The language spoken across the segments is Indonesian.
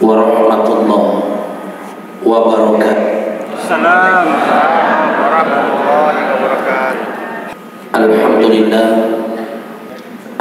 warahmatullahi wabarakatuh. Assalamualaikum warahmatullahi wabarakatuh. Alhamdulillah,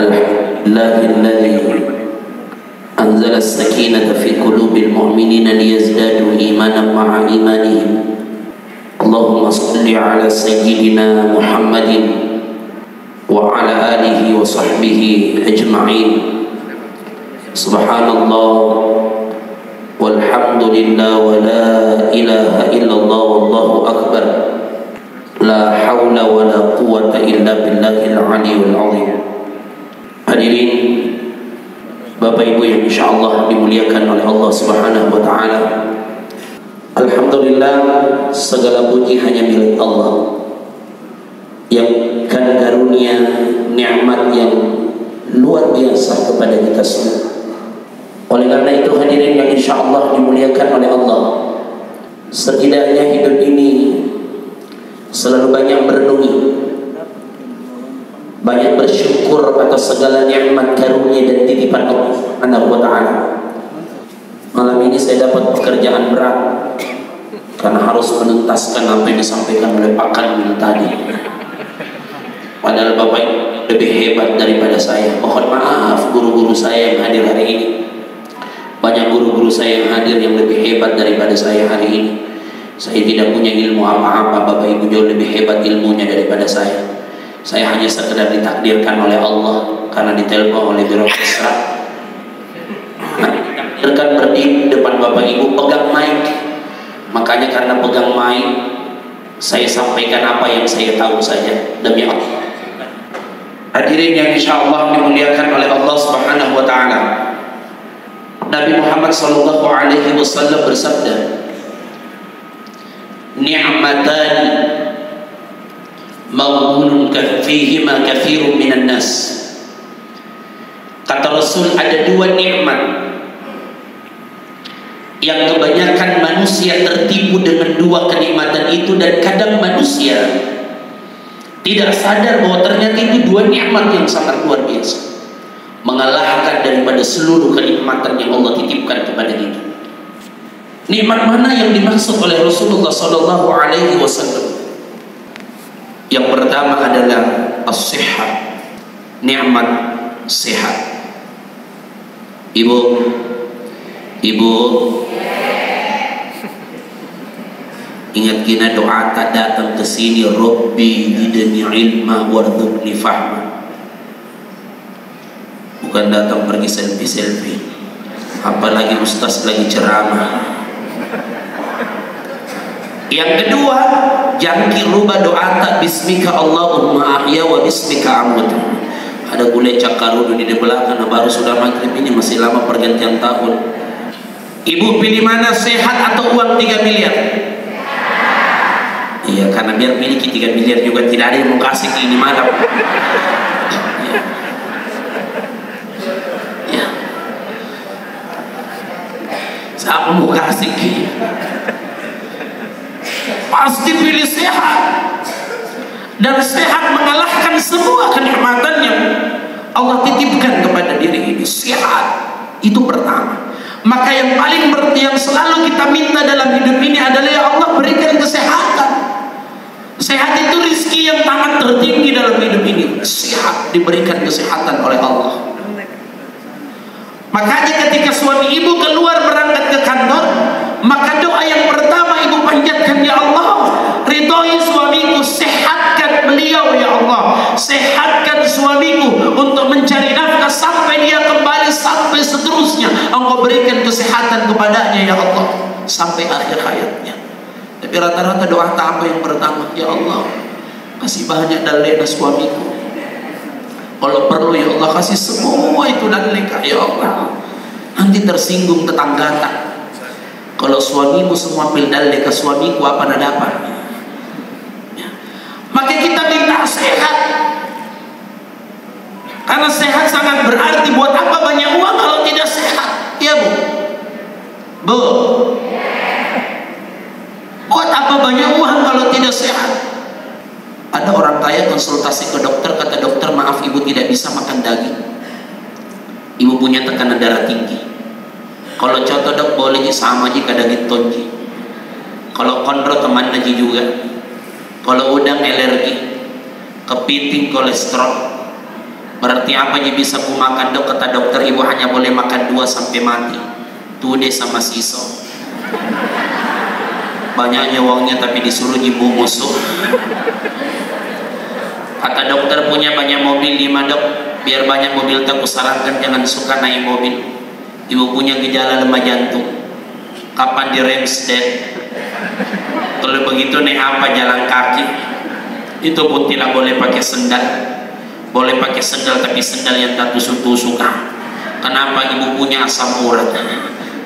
alhamdulillahilladzi anzala as-sakinata fi qulubil mu'minina liyazdadu imanan ma'a imanihim. Allahumma shalli ala sayyidina Muhammadin wa ala alihi wa sahbihi ajma'in. Subhanallah walhamdulillah wa la ilaha illallah wallahu akbar. La hawla wa la quwwata illa billahil aliyyil azim. Hadirin Bapak Ibu yang insyaallah dimuliakan oleh Allah Subhanahu wa taala. Alhamdulillah, segala puji hanya milik Allah yang kan karunia nikmat yang luar biasa kepada kita semua. Oleh karena itu hadirin yang insyaallah dimuliakan oleh Allah, setidaknya hidup ini selalu banyak merenungi, banyak bersyukur atas segala nikmat karunia dan titipan Allah Subhanahu wa taala. Malam ini saya dapat pekerjaan berat karena harus menuntaskan apa yang disampaikan oleh Pak Kanwil tadi. Padahal Bapak lebih hebat daripada saya. Mohon maaf guru-guru saya yang hadir hari ini. Banyak guru-guru saya yang hadir yang lebih hebat daripada saya hari ini. Saya tidak punya ilmu apa-apa, Bapak Ibu jauh lebih hebat ilmunya daripada saya. Saya hanya sekedar ditakdirkan oleh Allah karena ditelepon oleh Biro Kesra. Ditakdirkan berdiri depan Bapak Ibu pegang mic. Makanya karena pegang mic, saya sampaikan apa yang saya tahu saja demi Allah. Hadirin yang insyaallah dimuliakan oleh Allah Subhanahu wa taala. Nabi Muhammad sallallahu alaihi wasallam bersabda, ni'matani maghbunun fihima katsirun minan nas. Kata Rasul, ada dua nikmat yang kebanyakan manusia tertipu dengan dua kenikmatan itu, dan kadang manusia tidak sadar bahwa ternyata itu dua nikmat yang sangat luar biasa, mengalahkan daripada seluruh kenikmatan yang Allah titipkan kepada kita. Nikmat mana yang dimaksud oleh Rasulullah sallallahu alaihi wasallam? Yang pertama adalah as-sihhat, nikmat sehat. Ibu ingat kina doa tak datang ke sini, Rabbi zidni ilma warzuqni fahma. Bukan datang pergi selfie-selfie, apalagi ustaz lagi ceramah. Yang kedua, jangkir rubah doa tak bismika Allahumma ahya wa bismika amut. Ada gulai cakarudu di belakang, baru sudah maghrib ini, masih lama pergantian tahun. Ibu pilih mana, sehat atau uang 3 miliar? Iya, karena biar miliki 3 miliar juga tidak ada yang mau kasih ke ini malam. Ya. Siapa mau kasih ke? Pasti pilih sehat. Dan sehat mengalahkan semua kenikmatan yang Allah titipkan kepada diri ini. Sehat itu pertama. Maka yang paling yang selalu kita minta dalam hidup ini adalah, ya Allah berikan kesehatan. Sehat itu rizki yang sangat tertinggi dalam hidup ini. Sehat, diberikan kesehatan oleh Allah. Makanya ketika suami ibu keluar berangkat ke kantor, maka doa yang pertama ibu panjatkan, ya Allah ridhoi suamiku, sehatkan beliau ya Allah, sehatkan suamiku untuk mencari nafkah sampai dia kembali, sampai seterusnya Engkau berikan kesehatan kepadanya ya Allah sampai akhir hayatnya. Tapi rata-rata doa apa yang pertama, ya Allah kasih banyak dalena suamiku, kalau perlu ya Allah kasih semua itu daleka ya Allah, nanti tersinggung tetangga. Kalau suamimu semua ambil dalek ke suamiku, apa nak dapat? Ya. Maka kita minta sehat, karena sehat sangat berarti. Buat apa banyak uang kalau tidak sehat? Ya Bu, buat apa banyak uang kalau tidak sehat? Ada orang kaya konsultasi ke dokter, kata dokter, maaf ibu tidak bisa makan daging, ibu punya tekanan darah tinggi. Kalau contoh dok boleh sama ji kadang tonji. Kalau kondro teman aja juga. Kalau udang alergi, kepiting kolesterol. Berarti apa yang bisa ku makan dok? Kata dokter ibu hanya boleh makan 2 sampai mati. Tude sama siso. Banyaknya uangnya tapi disuruh ibu musuh. Kata dokter punya banyak mobil 5 dok. Biar banyak mobil tak kusarankan jangan suka naik mobil. Ibu punya gejala lemah jantung. Kapan di Remsted? Kalau begitu naik apa jalan kaki? Itu pun tidak boleh pakai sendal. Boleh pakai sendal tapi sendal yang tak tusuk-tusuk. Kenapa? Ibu punya asam urat.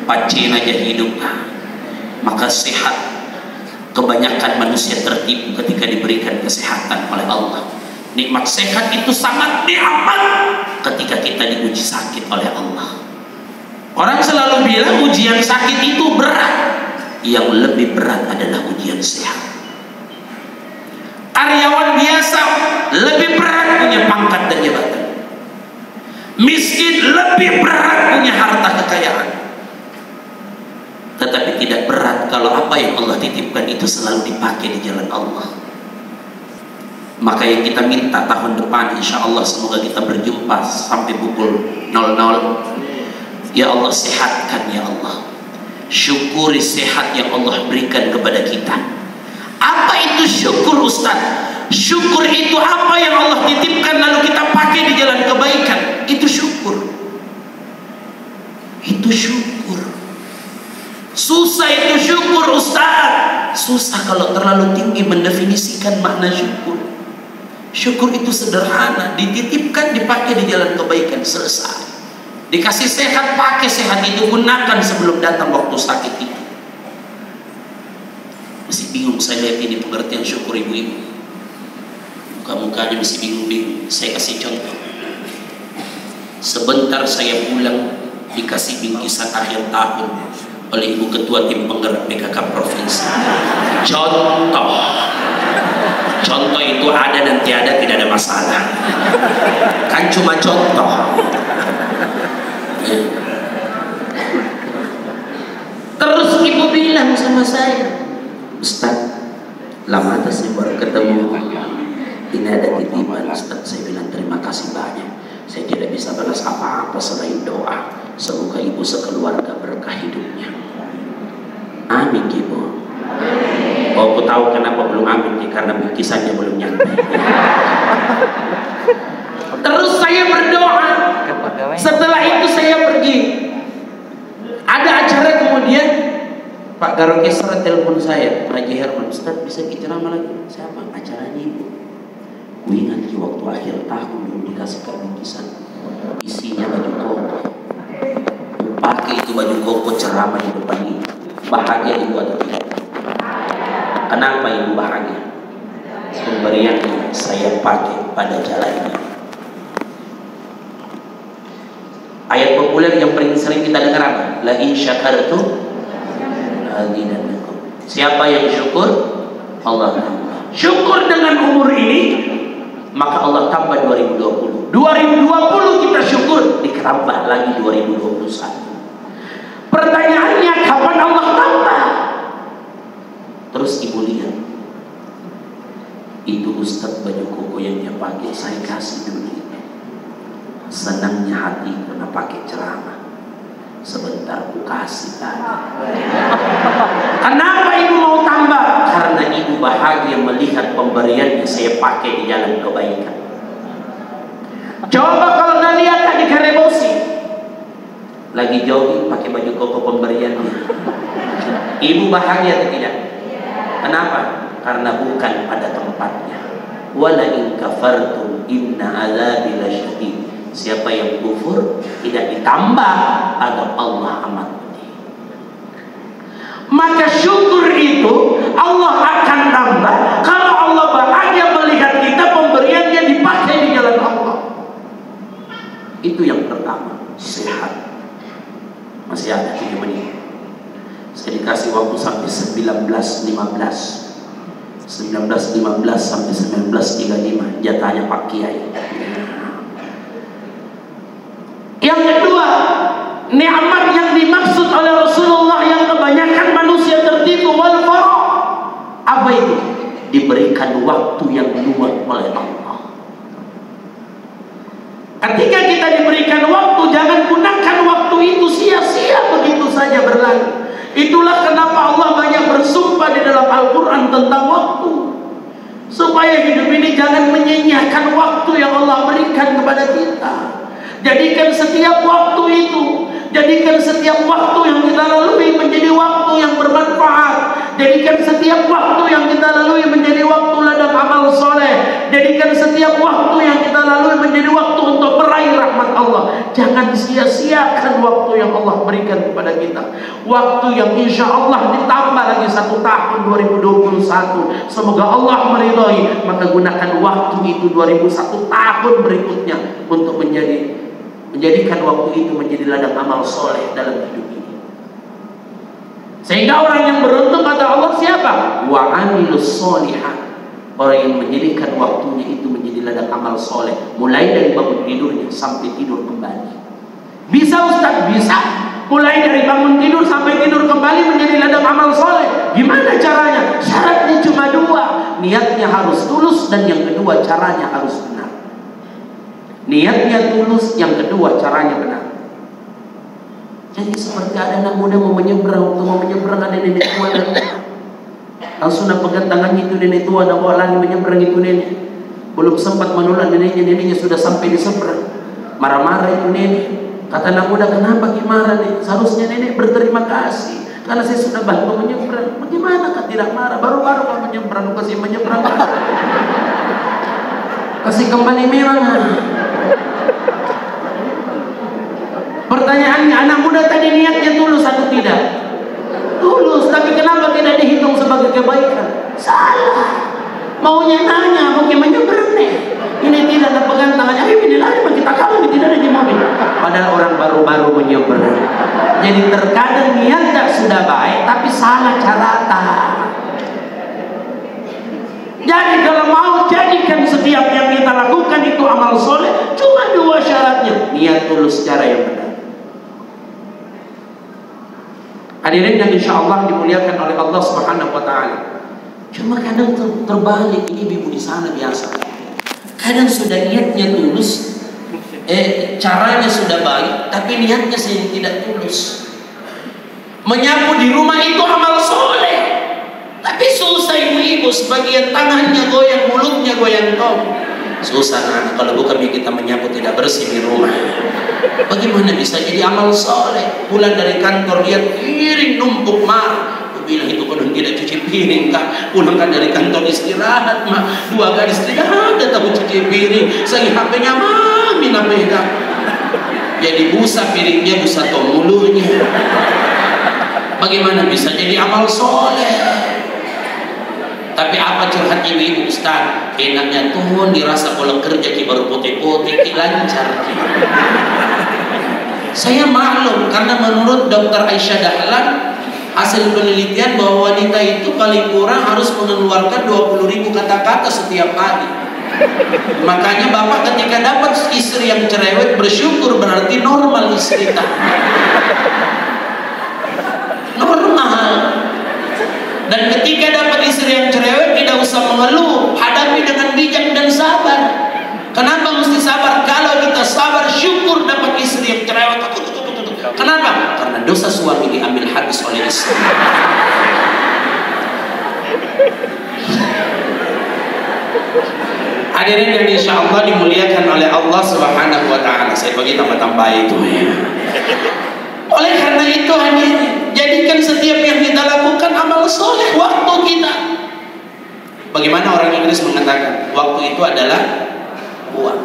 Pacin aja hidup. Maka sehat. Kebanyakan manusia tertipu ketika diberikan kesehatan oleh Allah. Nikmat sehat itu sangat nikmat ketika kita diuji sakit oleh Allah. Orang selalu bilang ujian sakit itu berat. Yang lebih berat adalah ujian sehat. Karyawan biasa lebih berat punya pangkat dan jabatan. Miskin lebih berat punya harta kekayaan. Tetapi tidak berat kalau apa yang Allah titipkan itu selalu dipakai di jalan Allah. Maka yang kita minta tahun depan insya Allah semoga kita berjumpa sampai pukul 00. Ya Allah sehatkan ya Allah. Syukuri sehat yang Allah berikan kepada kita. Apa itu syukur Ustaz? Syukur itu apa yang Allah titipkan lalu kita pakai di jalan kebaikan. Itu syukur. Itu syukur. Susah itu syukur Ustaz. Susah kalau terlalu tinggi mendefinisikan makna syukur. Syukur itu sederhana, dititipkan, dipakai di jalan kebaikan, selesai. Dikasih sehat, pakai sehat itu, gunakan sebelum datang waktu sakit itu. Masih bingung saya lihat ini pengertian syukur ibu-ibu. Muka-mukanya masih bingung-bingung. Saya kasih contoh. Sebentar saya pulang dikasih bingkisan akhir tahun oleh Ibu Ketua Tim Penggerak PKK Provinsi. Contoh itu ada dan tiada, tidak ada masalah. Kan cuma contoh. Terus ibu bilang sama saya, Ustaz, lama atas saya baru ketemu. Ini ada titipan Ustaz. Saya bilang terima kasih banyak. Saya tidak bisa balas apa-apa selain doa. Semoga ibu sekeluarga berkah hidupnya. Amin ibu. Oh, aku tahu kenapa belum amin, karena bingkisannya belum nyampe. Terus saya berdoa. Setelah itu saya pergi. Ada acara kemudian Pak Garokeser telepon saya, Pak Haji Herman, Ustaz bisa ceramah lagi? Siapa? Acaranya ibu. Ingat waktu akhir tahun dulu dikasihkan bingkisan, isinya baju koko. Pakai itu baju koko ceramah di depan ibu. Bahagia ibu atau tidak? Kenapa ibu bahagia? Pemberian saya pakai pada jalan ini. Ayat populer yang paling sering kita dengar apa? La in syakartum azidannakum. Siapa yang syukur? Allah. Syukur dengan umur ini, maka Allah tambah 2020. 2020 kita syukur, ditambah lagi 2021. Pertanyaannya kapan Allah tambah? Terus ibu lihat, itu Ustaz baju koko yang dia pakai saya kasih dulu. Senangnya hati karena pakai ceramah. Sebentar ku kasih lagi. Kenapa ibu mau tambah? Karena ibu bahagia melihat pemberiannya saya pakai di jalan kebaikan. Coba kalau Nadia tadi Karebosi lagi jogging pakai baju koko pemberiannya, ibu bahagia atau tidak? Kenapa? Karena bukan pada tempatnya. Wala in kafartum inna azabi lasyadid. Siapa yang kufur tidak ditambah, adab Allah amat pedih. Maka syukur itu Allah akan tambah kalau Allah bahagia melihat kita pemberiannya dipakai di jalan Allah. Itu yang pertama, sehat. Masih ada 7 menit. Saya dikasih waktu sampai 19.15 sampai 19.35. Jatahnya Pak Kiai. Yang kedua, nikmat yang dimaksud diberikan waktu yang luang oleh Allah. Ketika kita diberikan waktu, jangan gunakan waktu itu sia-sia begitu saja berlalu. Itulah kenapa Allah banyak bersumpah di dalam Al-Quran tentang waktu, supaya hidup ini jangan menyia-nyiakan waktu yang Allah berikan kepada kita. Jadikan setiap waktu itu, jadikan setiap waktu yang kita lalui menjadi waktu yang bermanfaat. Jadikan setiap waktu yang kita lalui menjadi waktu ladang amal soleh. Jadikan setiap waktu yang kita lalui menjadi waktu untuk meraih rahmat Allah. Jangan sia-siakan waktu yang Allah berikan kepada kita. Waktu yang insya Allah ditambah lagi 1 tahun 2021. Semoga Allah meridhai. Maka gunakan waktu itu 2001 tahun berikutnya untuk menjadikan waktu itu menjadi ladang amal soleh dalam hidup ini. Sehingga orang yang beruntung kata Allah siapa? Wa amilus sholihat. Orang yang menjadikan waktunya itu menjadi ladang amal soleh, mulai dari bangun tidurnya sampai tidur kembali. Bisa Ustaz? Bisa. Mulai dari bangun tidur sampai tidur kembali menjadi ladang amal soleh. Gimana caranya? Syaratnya cuma 2. Niatnya harus tulus, dan yang kedua caranya harus benar. Niatnya tulus, yang kedua caranya benar. Jadi seperti ada anak muda mau menyeberang, ada nenek tua dan langsung pegang tangannya itu nenek tua dan bawa lari menyeberang itu nenek. Belum sempat menolak neneknya sudah sampai di seberang. Marah-marah itu nenek. Kata anak muda, kenapa marah nih? Seharusnya nenek berterima kasih karena saya sudah bantu menyeberang. Bagaimana kau tidak marah? Baru-baru kau menyeberang, kasih menyeberang. Kasih kembali merah. Pertanyaannya, anak muda tadi niatnya tulus atau tidak? Tulus, tapi kenapa tidak dihitung sebagai kebaikan? Salah. Maunya nanya, mau menyeberang nih. Ini tidak ada pegang tangannya. Ayo ini lari, kita kalau ini tidak ada di mobil. Padahal orang baru-baru menyeberang. Jadi terkadang niatnya sudah baik, tapi salah carata. Jadi kalau mau jadikan setiap yang kita lakukan itu amal soleh, cuma 2 syaratnya. Niat tulus, cara yang benar. Hadirin yang insya Allah dimuliakan oleh Allah Subhanahu wa Ta'ala. Cuma kadang terbalik, ini ibu di sana biasa. Kadang sudah niatnya tulus, caranya sudah baik, tapi niatnya sendiri tidak tulus. Menyapu di rumah itu amal soleh, tapi susah ibu-ibu, sebagian tangannya goyang, mulutnya goyang tong. Susah nah, kalau bukan kita menyapu tidak bersih di rumah. Bagaimana bisa jadi amal soleh? Pulang dari kantor lihat piring numpuk marah. Aku bilang itu kau tidak cuci piring kah? Pulang kan dari kantor istirahat mah 2 gadis tidak ada tahu cuci piring. Saya HP-nya mami pegang. Jadi busa piringnya, busa tomulunya. Bagaimana bisa jadi amal soleh? Tapi apa curhat ibu-ibu Ustaz? Enaknya tuhun dirasa kalau kerja ki baru putih-putih ki lancar ki. Saya maklum karena menurut Dr. Aisyah Dahlan hasil penelitian bahwa wanita itu paling kurang harus mengeluarkan 20.000 kata-kata setiap hari. Makanya bapak ketika dapat istri yang cerewet bersyukur, berarti normal istri tak. Normal. Dan ketika dapat istri yang cerewet tidak usah mengeluh, hadapi dengan bijak dan sabar. Kenapa mesti sabar? Kalau kita sabar, syukur dapat istri yang cerewet. Kenapa? Karena dosa suami diambil habis oleh istri. Hadirin yang insya Allah dimuliakan oleh Allah Subhanahu wa Ta'ala. Saya bagi tambah-tambah itu ya. Oleh karena itu hadirin, jadikan setiap yang kita lakukan amal soleh waktu kita. Bagaimana orang Inggris mengatakan waktu itu adalah uang.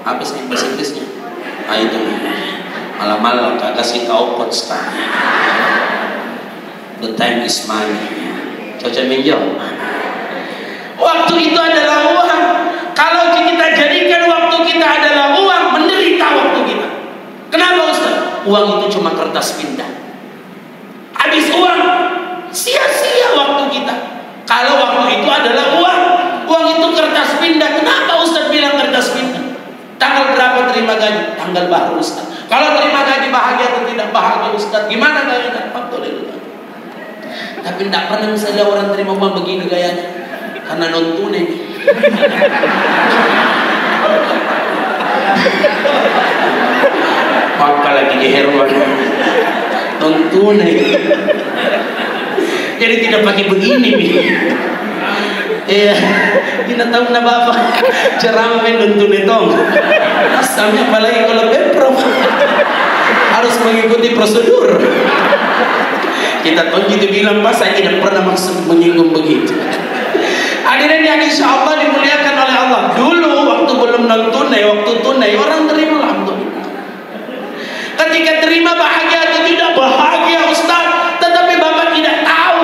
Apa sih bahasa Inggrisnya? Ah itu malam-malam kagak kasih tahu quotes. The time is money. Cocok minjam. Waktu itu adalah uang. Kalau kita jadikan waktu kita adalah uang, menderita waktu kita. Kenapa Ustaz? Uang itu cuma kertas pindah. Habis uang, sia-sia waktu kita. Kalau waktu itu adalah uang, uang itu kertas pindah. Kenapa Ustaz bilang kertas pindah? Tanggal berapa terima gaji? Tanggal baru Ustaz. Kalau terima gaji bahagia atau tidak bahagia Ustaz? Gimana gaji? Alhamdulillah. Tapi tidak pernah misalnya orang terima uang begini gayanya, karena non tunai. Maka lagi di heruan non tunai. Jadi tidak pakai begini nih. Iya, kita tahu na bapak ceramah non tunai tong. Sampai apalagi kalau pemprov harus mengikuti prosedur. Kita tahu gitu bilang pas saya tidak pernah maksud menyinggung begitu. Hadirin yang insya Allah dimuliakan oleh Allah. Dulu waktu belum non tunai, waktu tunai orang terima alhamdulillah. Ketika terima bahagia atau tidak bahagia Ustaz, tetapi bapak tidak tahu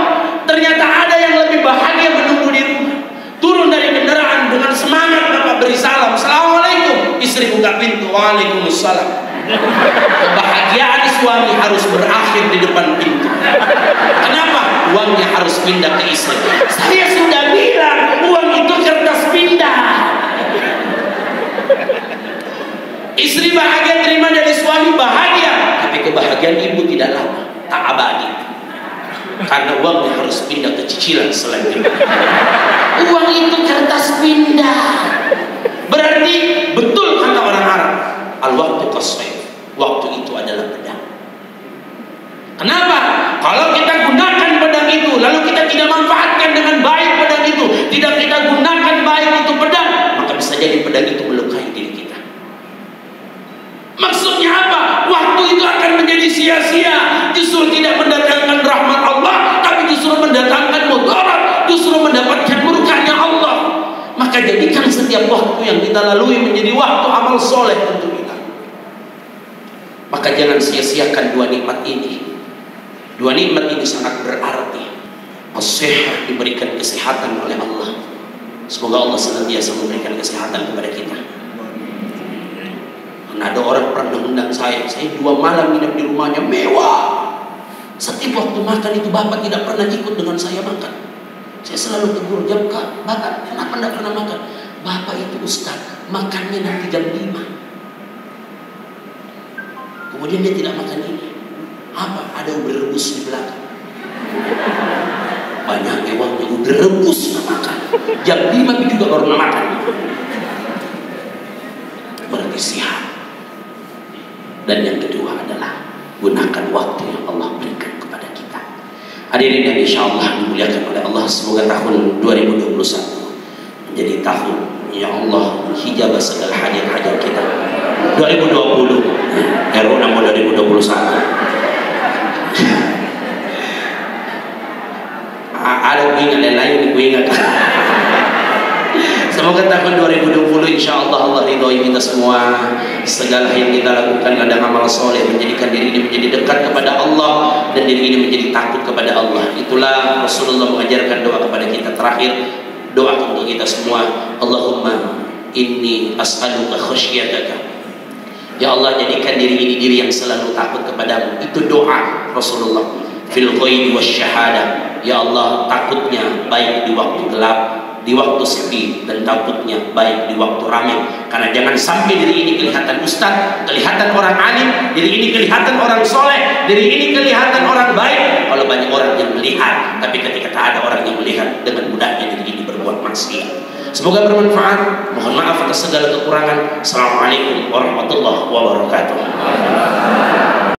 ternyata ada yang lebih bahagia menunggu di rumah. Turun dari kendaraan dengan semangat bapak beri salam, assalamualaikum, istri buka pintu, waalaikumsalam. Kebahagiaan suami harus berakhir di depan pintu. Kenapa? Uangnya harus pindah ke istri. Saya sudah bilang uang itu kertas pindah. Istri bahagia terima dari suami bahagia, tapi kebahagiaan ibu tidak lama, tak abadi. Karena uangnya harus pindah ke cicilan selanjutnya. Uang itu kertas pindah. Berarti betul kata orang Arab, al-waqtu qasir. Waktu itu adalah pedang. Kenapa? Kalau kita gunakan pedang itu, lalu kita tidak manfaatkan dengan baik pedang itu, tidak kita gunakan baik itu pedang, maka bisa jadi pedang itu melukai diri kita. Maksudnya apa? Waktu itu akan menjadi sia-sia, justru tidak mendatangkan rahmat Allah, tapi justru mendatangkan mudarat, justru mendapatkan murkanya Allah. Maka jadikan setiap waktu yang kita lalui menjadi waktu amal soleh untuk kita. Maka jangan sia-siakan dua nikmat ini. Dua nikmat ini sangat berarti. As-sihah, diberikan kesehatan oleh Allah. Semoga Allah senantiasa memberikan kesehatan kepada kita. Karena ada orang pernah undang saya 2 malam nginap di rumahnya mewah. Setiap waktu makan itu bapak tidak pernah ikut dengan saya makan. Saya selalu tegur, jam bapak kenapa tidak pernah makan? Bapak itu Ustaz, makannya nanti jam 5. Kemudian dia tidak makan ini. Apa? Ada ubi rebus di belakang. Banyak mewahnya ubi rebus nggak makan. Jam 5 juga baru nggak makan. Berarti sihat. Dan yang kedua adalah gunakan waktu yang Allah berikan kepada kita. Hadirin yang insya Allah dimuliakan oleh Allah. Semoga tahun 2021 menjadi tahun ya Allah hijabah segala hajat-hajat kita. 2020 RU nomor 2021 ada ingat lain gue ingat. Semoga tahun 2020 insya Allah Allah ridhoi kita semua. Segala yang kita lakukan ada amal soleh, menjadikan diri ini menjadi dekat kepada Allah dan diri ini menjadi takut kepada Allah. Itulah Rasulullah mengajarkan doa kepada kita. Terakhir doa untuk kita semua, Allahumma inni as'aluka khasyataka. Ya Allah, jadikan diri ini diri yang selalu takut kepadamu. Itu doa Rasulullah. Fil ghaibi wasyahada. Ya Allah, takutnya baik di waktu gelap, di waktu sepi, dan takutnya baik di waktu ramai. Karena jangan sampai diri ini kelihatan ustaz, kelihatan orang alim, diri ini kelihatan orang soleh, diri ini kelihatan orang baik. Kalau banyak orang yang melihat, tapi ketika tak ada orang yang melihat, dengan mudahnya diri ini berbuat maksiat. Semoga bermanfaat. Mohon maaf atas segala kekurangan. Assalamualaikum warahmatullahi wabarakatuh.